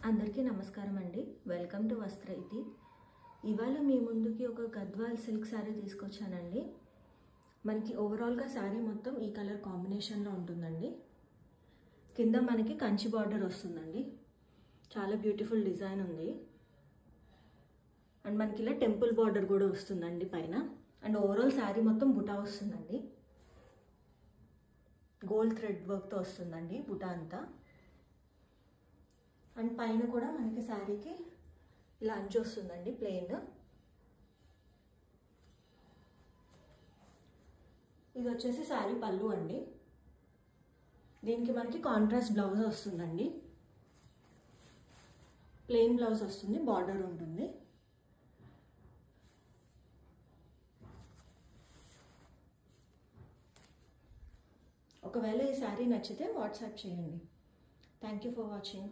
అందరికీ నమస్కారం అండి. వెల్కమ్ టు వస్త్రైతి. ఇవాళ మీ ముందుకి ఒక గద్వాల్ సిల్క్ శారీ తీసుకొచ్చానండి. మనకి ఓవరాల్గా శారీ మొత్తం ఈ కలర్ కాంబినేషన్లో ఉంటుందండి. కింద మనకి కంచి బార్డర్ వస్తుందండి. చాలా బ్యూటిఫుల్ డిజైన్ ఉంది. అండ్ మనకి ఇలా టెంపుల్ బార్డర్ కూడా వస్తుందండి పైన. అండ్ ఓవరాల్ శారీ మొత్తం బుటా వస్తుందండి. గోల్డ్ థ్రెడ్ వర్క్తో వస్తుందండి బుటా అంతా. అండ్ పైన కూడా మనకి శారీకి ఇలా అంచు వస్తుందండి ప్లెయిన్. ఇది వచ్చేసి శారీ పళ్ళు అండి. దీనికి మనకి కాంట్రాస్ట్ బ్లౌజ్ వస్తుందండి. ప్లెయిన్ బ్లౌజ్ వస్తుంది, బార్డర్ ఉంటుంది. ఒకవేళ ఈ శారీ నచ్చితే వాట్సాప్ చేయండి. Thank you for watching.